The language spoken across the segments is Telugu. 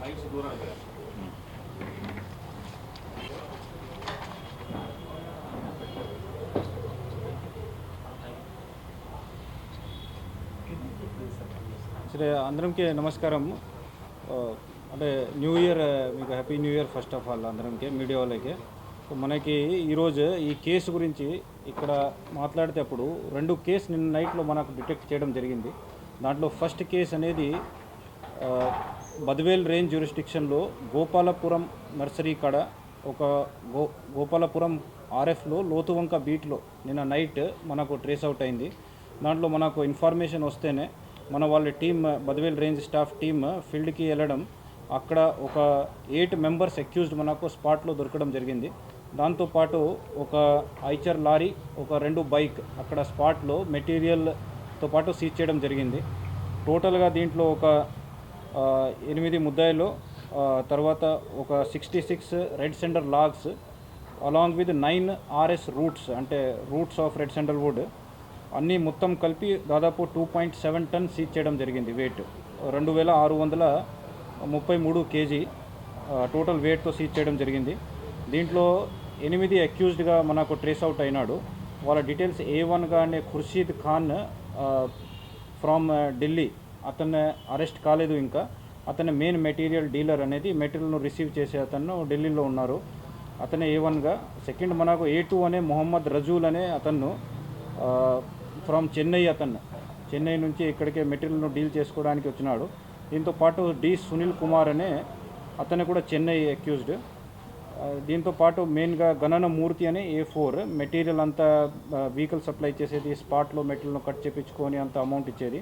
సరే, అందరికి నమస్కారం. అంటే న్యూ ఇయర్, మీకు happy new year first of all అందరికి, మీడియా వాళ్ళకి. సో మనకి ఈరోజు ఈ కేసు గురించి ఇక్కడ మాట్లాడితేప్పుడు 2 కేసు నిన్న నైట్లో మనకు డిటెక్ట్ చేయడం జరిగింది. దాంట్లో ఫస్ట్ కేసు అనేది బద్వేల్ రేంజ్ జ్యూరిస్డిక్షన్లో గోపాలపురం నర్సరీ కాడ ఒక గోపాలపురం ఆర్ఎఫ్లో లోతువంక బీట్లో నిన్న నైట్ మనకు ట్రేస్ అవుట్ అయింది. దాంట్లో మనకు ఇన్ఫర్మేషన్ వస్తేనే మన వాళ్ళ team, Badvel range staff team ఫీల్డ్కి వెళ్ళడం, అక్కడ ఒక 8 మెంబర్స్ అక్యూజ్డ్ మనకు స్పాట్లో దొరకడం జరిగింది. దాంతోపాటు ఒక ఐచర్ లారీ, ఒక 2 బైక్ అక్కడ స్పాట్లో మెటీరియల్తో పాటు సీజ్ చేయడం జరిగింది. టోటల్గా దీంట్లో ఒక 8 ముద్దాయిలు, తర్వాత ఒక 66 red sander logs along with 9 RS roots, అంటే roots of red sander wood అన్నీ మొత్తం కలిపి దాదాపు 2.7 టన్ సీజ్ చేయడం జరిగింది. వెయిట్ 2633 kg టోటల్ వెయిట్తో సీజ్ చేయడం జరిగింది. దీంట్లో 8 అక్యూజ్డ్గా మనకు ట్రేస్ అవుట్ అయినాడు. వాళ్ళ డీటెయిల్స్ A1గా అనే ఖుర్షీద్ ఖాన్ ఫ్రమ్ ఢిల్లీ, అతన్ని అరెస్ట్ కాలేదు. ఇంకా అతని మెయిన్ మెటీరియల్ డీలర్ అనేది మెటీరియల్ను రిసీవ్ చేసే అతను ఢిల్లీలో ఉన్నారు. అతనే A1గా. సెకండ్ మనకు A2 అనే మొహమ్మద్ రజూల్ అనే అతను ఫ్రమ్ చెన్నై, చెన్నై నుంచి ఇక్కడికే మెటీరియల్ను డీల్ చేసుకోవడానికి వచ్చినాడు. దీంతో పాటు డి సునీల్ కుమార్ అనే అతను కూడా చెన్నై అక్యూజ్డ్. దీంతో పాటు మెయిన్గా గణన మూర్తి అనే A4 మెటీరియల్ అంతా వెహికల్ సప్లై చేసేది, స్పాట్లో మెటీరియల్ను కట్ చేయించుకొని అంత అమౌంట్ ఇచ్చేది.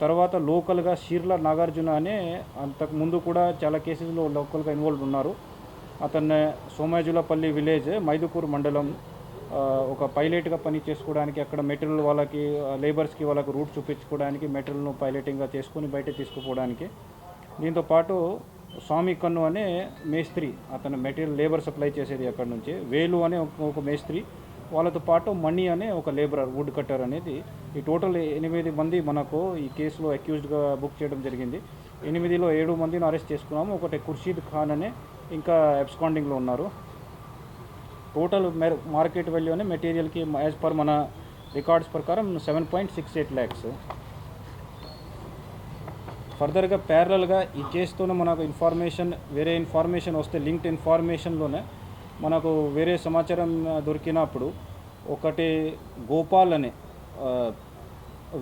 తర్వాత లోకల్గా షీర్ల నాగార్జున అనే అంతకుముందు కూడా చాలా కేసెస్లో లోకల్గా ఇన్వాల్వ్ ఉన్నారు. అతన్ని సోమాజులపల్లి విలేజ్, మైదుకూరు మండలం, ఒక పైలట్గా పని చేసుకోవడానికి అక్కడ మెటీరియల్ వాళ్ళకి, లేబర్స్కి వాళ్ళకి రూట్ చూపించుకోవడానికి మెటీరియల్ను పైలటింగ్గా చేసుకుని బయట తీసుకుపోవడానికి. దీంతోపాటు స్వామి కన్ను అనే మేస్త్రి, అతను మెటీరియల్ లేబర్ సప్లై చేసేది అక్కడ నుంచి. వేలు అనే ఒక మేస్త్రి, వాళ్ళతో పాటు మణి అనే ఒక లేబరర్, వుడ్ కట్టర్ అనేది. ఈ టోటల్ 8 మంది మనకు ఈ కేసులో అక్యూజ్డ్గా బుక్ చేయడం జరిగింది. 8లో 7 మందిని అరెస్ట్ చేసుకున్నాము. ఒకటి ఖుర్షీద్ ఖాన్ అనే ఇంకా అబ్స్కాండింగ్లో ఉన్నారు. టోటల్ మార్కెట్ వాల్యూ అనే మెటీరియల్కి యాజ్ పర్ మన రికార్డ్స్ ప్రకారం 7.68 lakhs. ఫర్దర్గా ప్యారలల్గా ఈ కేసుతోనే మనకు వేరే ఇన్ఫర్మేషన్ వస్తే, లింక్డ్ ఇన్ఫర్మేషన్లోనే మనకు వేరే సమాచారం దొరికినప్పుడు ఒకటి గోపాల్ అనే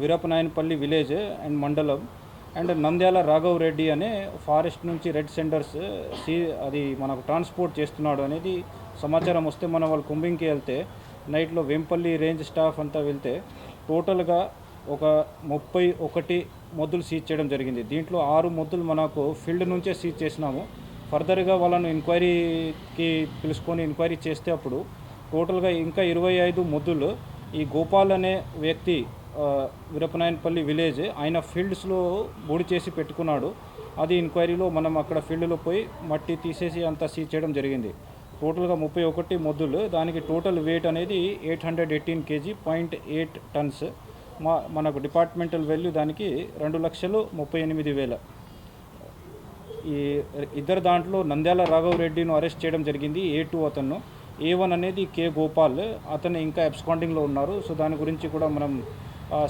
వీరపనాయనపల్లి విలేజ్ అండ్ మండలం, అండ్ నంద్యాల రాఘవ్ రెడ్డి అనే ఫారెస్ట్ నుంచి రెడ్ సెండర్స్ అది మనకు ట్రాన్స్పోర్ట్ చేస్తున్నాడు అనేది సమాచారం వస్తే మన వాళ్ళు కుంభింగ్కి వెళ్తే, నైట్లో వేంపల్లి రేంజ్ స్టాఫ్ అంతా వెళ్తే టోటల్గా ఒక 31 మొద్దులు సీజ్ చేయడం జరిగింది. దీంట్లో 6 మొద్దులు మనకు ఫీల్డ్ నుంచే సీజ్ చేసినాము. ఫర్దర్గా వాళ్ళను ఎంక్వైరీకి పిలుచుకొని ఎంక్వైరీ చేస్తే అప్పుడు టోటల్గా ఇంకా 25 మొద్దులు ఈ గోపాల్ అనే వ్యక్తి వీరపనాయనపల్లి విలేజ్ ఆయన ఫీల్డ్స్లో బొడి చేసి పెట్టుకున్నాడు. అది ఎంక్వైరీలో మనం అక్కడ ఫీల్డ్లో పోయి మట్టి తీసేసి అంతా సీజ్ చేయడం జరిగింది. టోటల్గా 31 మొద్దులు, దానికి టోటల్ వెయిట్ అనేది 818 kg, 0.8 tons. మనకు డిపార్ట్మెంటల్ వాల్యూ దానికి 2,38,000. ఈ ఇద్దరు దాంట్లో నంద్యాల రాఘవ్ రెడ్డిను అరెస్ట్ చేయడం జరిగింది. A2 అతను. A1 అనేది K గోపాల్, అతను ఇంకా అబ్స్కాండింగ్లో ఉన్నారు. సో దాని గురించి కూడా మనం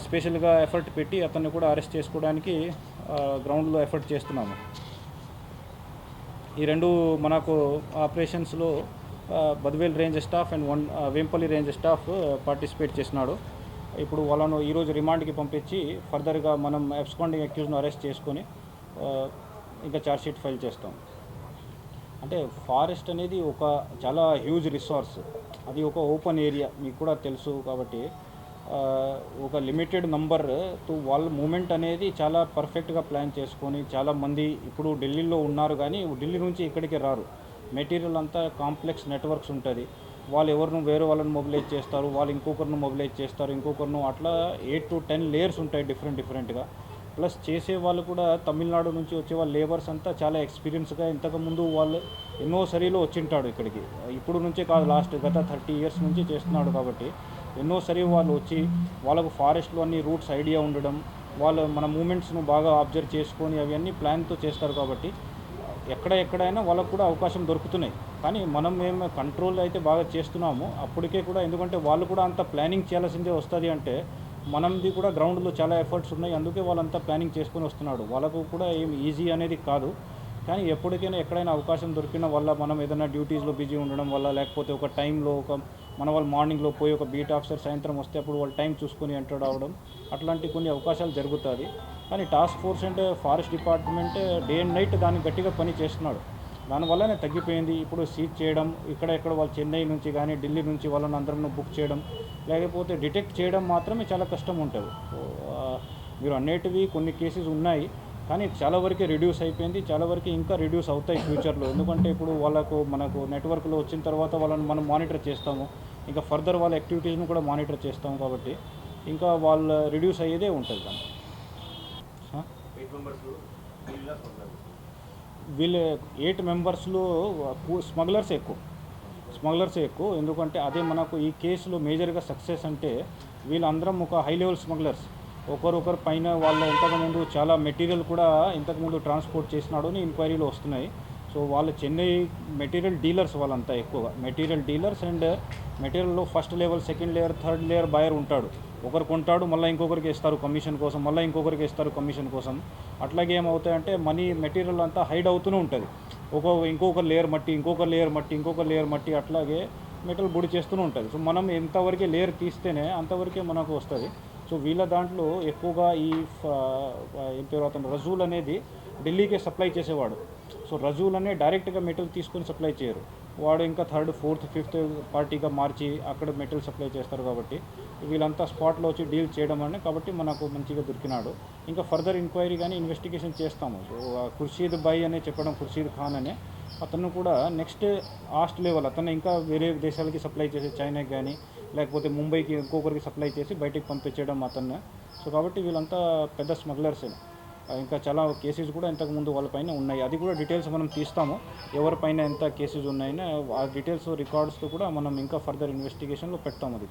స్పెషల్గా ఎఫర్ట్ పెట్టి అతన్ని కూడా అరెస్ట్ చేసుకోవడానికి గ్రౌండ్లో ఎఫర్ట్ చేస్తున్నాము. ఈ 2 మనకు ఆపరేషన్స్లో Badvel range staff and Vempalli range staff participate చేసినాడు. ఇప్పుడు వాళ్ళను ఈరోజు రిమాండ్కి పంపించి ఫర్దర్గా మనం అబ్స్కాండింగ్ అక్యూజ్ను అరెస్ట్ చేసుకొని ఇంకా ఛార్జ్షీట్ ఫైల్ చేస్తాం. అంటే ఫారెస్ట్ అనేది ఒక చాలా హ్యూజ్ రిసోర్స్, అది ఒక ఓపెన్ ఏరియా, మీకు కూడా తెలుసు. కాబట్టి ఒక లిమిటెడ్ నంబర్తో వాళ్ళ మూమెంట్ అనేది చాలా పర్ఫెక్ట్గా ప్లాన్ చేసుకొని, చాలామంది ఇప్పుడు ఢిల్లీలో ఉన్నారు కానీ ఢిల్లీ నుంచి ఇక్కడికి రారు. మెటీరియల్ అంతా కాంప్లెక్స్ నెట్వర్క్స్ ఉంటుంది. వాళ్ళు ఎవరిను వేరే వాళ్ళని మొబిలైజ్ చేస్తారు, వాళ్ళు ఇంకొకరిని మొబిలైజ్ చేస్తారు, ఇంకొకరిను, అట్లా 8 to 10 లేయర్స్ ఉంటాయి డిఫరెంట్గా. ప్లస్ చేసే వాళ్ళు కూడా తమిళనాడు నుంచి వచ్చే వాళ్ళ లేబర్స్ అంతా చాలా ఎక్స్పీరియన్స్గా, ఇంతకుముందు వాళ్ళు ఎన్నో సరీలో వచ్చింటాడు ఇక్కడికి. ఇప్పుడు నుంచే కాదు, గత 30 years నుంచి చేస్తున్నాడు. కాబట్టి ఎన్నో సరీ వాళ్ళు వచ్చి వాళ్ళకు ఫారెస్ట్లో అన్ని రూట్స్ ఐడియా ఉండడం, వాళ్ళు మన మూమెంట్స్ను బాగా అబ్జర్వ్ చేసుకొని అవన్నీ ప్లాన్తో చేస్తారు. కాబట్టి ఎక్కడైనా వాళ్ళకు కూడా అవకాశం దొరుకుతున్నాయి. కానీ మనం మేము కంట్రోల్ అయితే బాగా చేస్తున్నాము. అప్పటికే కూడా ఎందుకంటే వాళ్ళు కూడా అంత ప్లానింగ్ చేయాల్సిందే వస్తుంది అంటే మనది కూడా గ్రౌండ్లో చాలా ఎఫర్ట్స్ ఉన్నాయి. అందుకే వాళ్ళంతా ప్లానింగ్ చేసుకొని వస్తున్నాడు. వాళ్ళకు కూడా ఏం ఈజీ అనేది కాదు. కానీ ఎప్పటికైనా ఎక్కడైనా అవకాశం దొరికిన వల్ల మనం ఏదైనా డ్యూటీస్లో బిజీ ఉండడం వల్ల లేకపోతే ఒక టైంలో మన వాళ్ళు మార్నింగ్లో పోయి ఒక బీట్ ఆఫీసర్ సాయంత్రం వస్తే అప్పుడు వాళ్ళు టైం చూసుకొని ఎంటర్ అవ్వడం అట్లాంటి కొన్ని అవకాశాలు జరుగుతుంది. కానీ టాస్క్ ఫోర్స్ అంటే forest department day and night దాన్ని గట్టిగా పని చేస్తున్నాడు. దానివల్లనే తగ్గిపోయింది. ఇప్పుడు సీజ్ చేయడం ఎక్కడ వాళ్ళు చెన్నై నుంచి కానీ ఢిల్లీ నుంచి వాళ్ళని అందరం బుక్ చేయడం లేకపోతే డిటెక్ట్ చేయడం మాత్రమే చాలా కష్టం ఉంటుంది. సో మీరు అన్నిటివి కొన్ని కేసెస్ ఉన్నాయి కానీ చాలా వరకు రిడ్యూస్ అయిపోయింది. చాలా వరకు ఇంకా రిడ్యూస్ అవుతాయి ఫ్యూచర్లో. ఎందుకంటే ఇప్పుడు మనకు నెట్వర్క్లో వచ్చిన తర్వాత వాళ్ళని మనం మానిటర్ చేస్తాము. ఇంకా ఫర్దర్ వాళ్ళ యాక్టివిటీస్ను కూడా మానిటర్ చేస్తాము. కాబట్టి ఇంకా వాళ్ళ రిడ్యూస్ అయ్యేదే ఉంటుంది. దాన్ని వీళ్ళు 8 మెంబర్స్లో స్మగ్లర్సే ఎక్కువ. ఎందుకంటే అదే మనకు ఈ కేసులో మేజర్గా సక్సెస్ అంటే వీళ్ళందరం ఒక హై లెవెల్ స్మగ్లర్స్. ఒకరొకరు పైన వాళ్ళ ఇంతకుముందు చాలా మెటీరియల్ కూడా ఇంతకుముందు ట్రాన్స్పోర్ట్ చేసినాడు అని ఎంక్వైరీలో వస్తున్నాయి. సో వాళ్ళు చెన్నై మెటీరియల్ డీలర్స్ వాళ్ళంతా ఎక్కువగా మెటీరియల్ డీలర్స్ అండ్ మెటీరియల్లో first level, second layer, third layer buyer ఉంటాడు. ఒకరు కొంటాడు, మళ్ళీ ఇంకొకరికి ఇస్తారు కమిషన్ కోసం, మళ్ళీ ఇంకొకరికి ఇస్తారు కమిషన్ కోసం. అట్లాగే ఏమవుతాయంటే మనీ మెటీరియల్ అంతా హైడ్ అవుతూనే ఉంటుంది. ఇంకొక లేయర్ మట్టి అట్లాగే మెటల్ బుడి చేస్తూనే ఉంటుంది. సో మనం ఎంతవరకే లేయర్ తీస్తేనే అంతవరకే మనకు వస్తుంది. సో వీళ్ళ దాంట్లో ఎక్కువగా ఏం పేరు అతను రజూల్ అనేది ఢిల్లీకే సప్లై చేసేవాడు. సో రజూల్ అనే డైరెక్ట్గా మెటల్ తీసుకొని సప్లై చేయరు. వాడు ఇంకా థర్డ్, ఫోర్త్, ఫిఫ్త్ పార్టీగా మార్చి అక్కడ మెటల్ సప్లై చేస్తారు. కాబట్టి వీళ్ళంతా స్పాట్లో వచ్చి డీల్ చేయడం అనే కాబట్టి మనకు మంచిగా దొరికినాడు. ఇంకా ఫర్దర్ ఎంక్వైరీ కానీ ఇన్వెస్టిగేషన్ చేస్తాము. సో ఖుర్షీద్ భాయ్ అనే చెప్పడం, ఖుర్షీద్ ఖాన్ అనే అతను కూడా నెక్స్ట్ ఆస్ట్ లెవెల్ అతను ఇంకా వేరే దేశాలకి సప్లై చేసే, చైనాకి కానీ లేకపోతే ముంబైకి ఇంకొకరికి సప్లై చేసి బయటికి పంపించడం అతన్ని. సో కాబట్టి వీళ్ళంతా పెద్ద స్మగ్లర్సే. ఇంకా చాలా కేసెస్ కూడా ఇంతకుముందు వాళ్ళపైన ఉన్నాయి. అది కూడా డీటెయిల్స్ మనం తీస్తాము. ఎవరిపైన ఎంత కేసెస్ ఉన్నాయని ఆ డీటెయిల్స్ రికార్డ్స్తో కూడా మనం ఇంకా ఫర్దర్ ఇన్వెస్టిగేషన్లో పెడతాము. అది